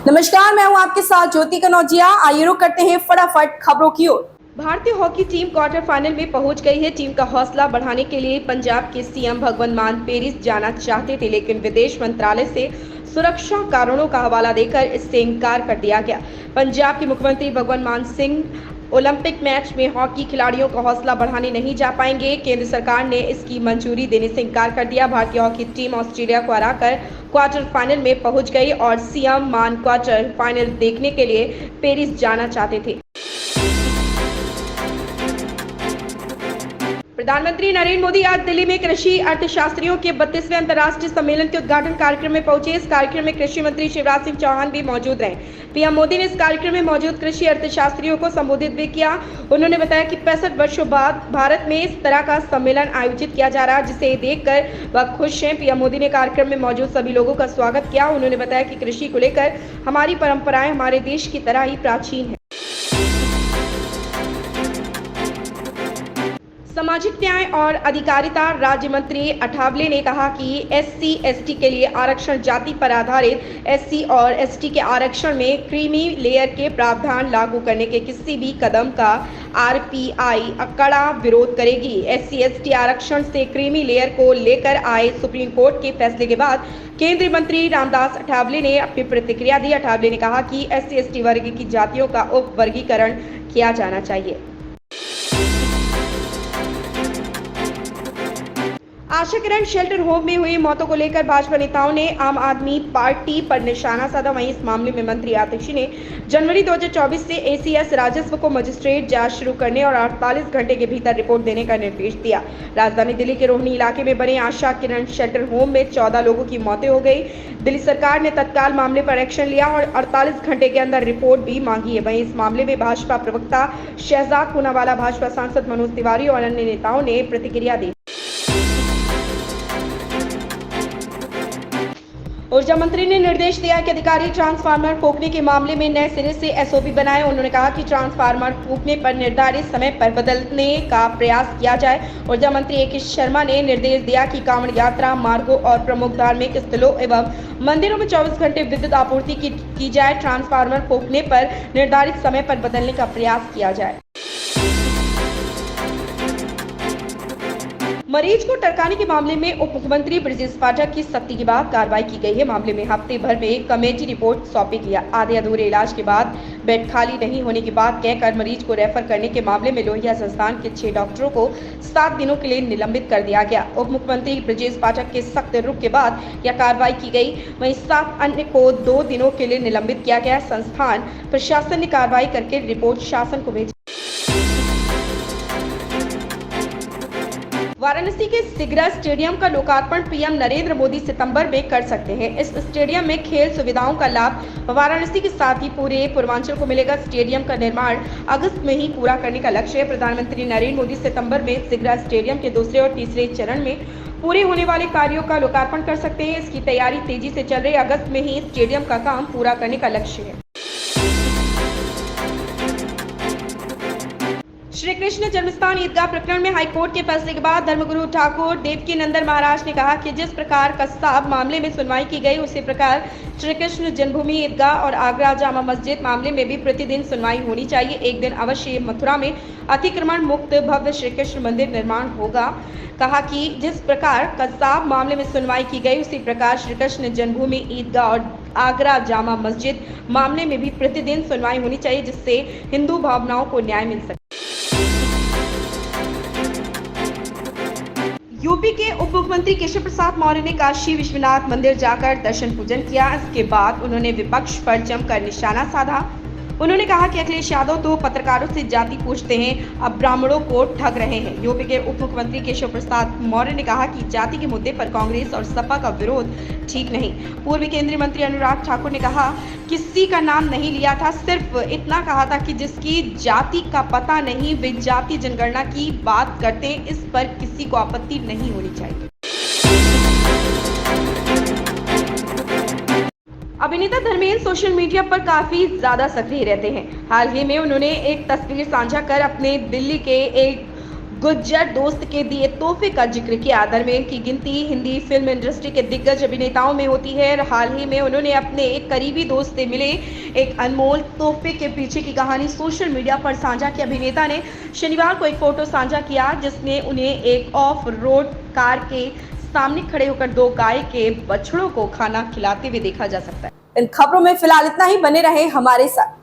नमस्कार, मैं हूं आपके साथ ज्योति कनौजिया। आइए रुक करते हैं फटाफट खबरों की ओर। भारतीय हॉकी टीम क्वार्टर फाइनल में पहुंच गई है। टीम का हौसला बढ़ाने के लिए पंजाब के सीएम भगवंत मान पेरिस जाना चाहते थे, लेकिन विदेश मंत्रालय से सुरक्षा कारणों का हवाला देकर इससे इनकार कर दिया गया। पंजाब के मुख्यमंत्री भगवंत मान सिंह ओलंपिक मैच में हॉकी खिलाड़ियों का हौसला बढ़ाने नहीं जा पाएंगे। केंद्र सरकार ने इसकी मंजूरी देने से इनकार कर दिया। भारतीय हॉकी टीम ऑस्ट्रेलिया को हराकर क्वार्टर फाइनल में पहुंच गई और सीएम मान क्वार्टर फाइनल देखने के लिए पेरिस जाना चाहते थे। प्रधानमंत्री नरेंद्र मोदी आज दिल्ली में कृषि अर्थशास्त्रियों के 32वें अंतर्राष्ट्रीय सम्मेलन के उद्घाटन कार्यक्रम में पहुंचे। इस कार्यक्रम में कृषि मंत्री शिवराज सिंह चौहान भी मौजूद रहे। पीएम मोदी ने इस कार्यक्रम में मौजूद कृषि अर्थशास्त्रियों को संबोधित भी किया। उन्होंने बताया कि 65 वर्षों बाद भारत में इस तरह का सम्मेलन आयोजित किया जा रहा है, जिसे देखकर वह खुश हैं। पीएम मोदी ने कार्यक्रम में मौजूद सभी लोगों का स्वागत किया। उन्होंने बताया कि कृषि को लेकर हमारी परंपराएं हमारे देश की तरह ही प्राचीन है। सामाजिक न्याय और अधिकारिता राज्य मंत्री अठावले ने कहा कि SC/ST के लिए आरक्षण जाति पर आधारित SC और ST के आरक्षण में क्रीमी लेयर के प्रावधान लागू करने के किसी भी कदम का RPI कड़ा विरोध करेगी। SC/ST आरक्षण से क्रीमी लेयर को लेकर आए सुप्रीम कोर्ट के फैसले के बाद केंद्रीय मंत्री रामदास अठावले ने अपनी प्रतिक्रिया दी। अठावले ने कहा कि SC/ST वर्ग की जातियों का उप वर्गीकरण किया जाना चाहिए। आशा किरण शेल्टर होम में हुई मौतों को लेकर भाजपा नेताओं ने आम आदमी पार्टी पर निशाना साधा। वहीं इस मामले में मंत्री आतिशी ने जनवरी 2024 से ACS राजस्व को मजिस्ट्रेट जांच शुरू करने और 48 घंटे के भीतर रिपोर्ट देने का निर्देश दिया। राजधानी दिल्ली के रोहिणी इलाके में बने आशा किरण शेल्टर होम में 14 लोगों की मौतें हो गई। दिल्ली सरकार ने तत्काल मामले पर एक्शन लिया और 48 घंटे के अंदर रिपोर्ट भी मांगी है। वहीं इस मामले में भाजपा प्रवक्ता शहजाद पूनावाला, भाजपा सांसद मनोज तिवारी और अन्य नेताओं ने प्रतिक्रिया दी। ऊर्जा मंत्री ने निर्देश दिया कि अधिकारी ट्रांसफार्मर फूंकने के मामले में नए सिरे से SOP बनाएं। उन्होंने कहा कि ट्रांसफार्मर फूंकने पर निर्धारित समय पर बदलने का प्रयास किया जाए। ऊर्जा मंत्री AK शर्मा ने निर्देश दिया कि कांवड़ यात्रा मार्गों और प्रमुख धार्मिक स्थलों एवं मंदिरों में 24 घंटे विद्युत आपूर्ति की जाए। ट्रांसफार्मर फूंकने पर निर्धारित समय पर बदलने का प्रयास किया जाए। मरीज को टरकाने के मामले में उप मुख्यमंत्री ब्रजेश पाठक की सख्ती के बाद कार्रवाई की गई है। मामले में हफ्ते भर में कमेटी रिपोर्ट सौंपी गई। आधे अधूरे इलाज के बाद बेड खाली नहीं होने की बात कहकर मरीज को रेफर करने के मामले में लोहिया संस्थान के 6 डॉक्टरों को 7 दिनों के लिए निलंबित कर दिया गया। उप मुख्यमंत्री ब्रजेश पाठक के सख्त रुख के बाद यह कार्रवाई की गई। वहीं 7 अन्य को 2 दिनों के लिए निलंबित किया गया। संस्थान प्रशासन ने कार्रवाई करके रिपोर्ट शासन को भेजी। वाराणसी के सिगरा स्टेडियम का लोकार्पण पीएम नरेंद्र मोदी सितंबर में कर सकते हैं। इस स्टेडियम में खेल सुविधाओं का लाभ वाराणसी के साथ ही पूरे पूर्वांचल को मिलेगा। स्टेडियम का निर्माण अगस्त में ही पूरा करने का लक्ष्य है। प्रधानमंत्री नरेंद्र मोदी सितंबर में सिगरा स्टेडियम के दूसरे और तीसरे चरण में पूरे होने वाले कार्यों का लोकार्पण कर सकते हैं। इसकी तैयारी तेजी से चल रही है। अगस्त में ही स्टेडियम का काम पूरा करने का लक्ष्य है। श्री कृष्ण जन्मस्थान ईदगाह प्रकरण में हाईकोर्ट के फैसले के बाद धर्मगुरु ठाकुर देवकी नंदन महाराज ने कहा कि जिस प्रकार कस्साब मामले में सुनवाई की गई, उसी प्रकार श्री कृष्ण जन्मभूमि ईदगाह और आगरा जामा मस्जिद मामले में भी प्रतिदिन सुनवाई होनी चाहिए। एक दिन अवश्य मथुरा में अतिक्रमण मुक्त भव्य श्री कृष्ण मंदिर निर्माण होगा। कहा कि जिस प्रकार कस्साब मामले में सुनवाई की गई, उसी प्रकार श्री कृष्ण जन्मभूमि ईदगाह और आगरा जामा मस्जिद मामले में भी प्रतिदिन सुनवाई होनी चाहिए, जिससे हिंदू भावनाओं को न्याय मिल सके। यूपी के उप मुख्यमंत्री केशव प्रसाद मौर्य ने काशी विश्वनाथ मंदिर जाकर दर्शन पूजन किया। इसके बाद उन्होंने विपक्ष पर जमकर निशाना साधा। उन्होंने कहा कि अखिलेश यादव तो पत्रकारों से जाति पूछते हैं, अब ब्राह्मणों को ठग रहे हैं। यूपी के उप मुख्यमंत्री केशव प्रसाद मौर्य ने कहा कि जाति के मुद्दे पर कांग्रेस और सपा का विरोध ठीक नहीं। पूर्व केंद्रीय मंत्री अनुराग ठाकुर ने कहा, किसी का नाम नहीं लिया था, सिर्फ इतना कहा था कि जिसकी जाति का पता नहीं वे जाति जनगणना की बात करते हैं, इस पर किसी को आपत्ति नहीं होनी चाहिए। अभिनेता धर्मेंद्र सोशल मीडिया पर काफी ज्यादा सक्रिय रहते हैं। हाल ही में उन्होंने एक तस्वीर साझा कर अपने दिल्ली के एक गुज्जर दोस्त के दिए तोहफे का जिक्र किया। धर्मेंद्र की गिनती हिंदी फिल्म इंडस्ट्री के दिग्गज अभिनेताओं में होती है। हाल ही में उन्होंने अपने एक करीबी दोस्त से मिले एक अनमोल तोहफे के पीछे की कहानी सोशल मीडिया पर साझा की। अभिनेता ने शनिवार को एक फोटो साझा किया जिसमें उन्हें एक ऑफ रोड कार के सामने खड़े होकर 2 गाय के बछड़ों को खाना खिलाते हुए देखा जा सकता है। इन खबरों में फिलहाल इतना ही। बने रहे हमारे साथ।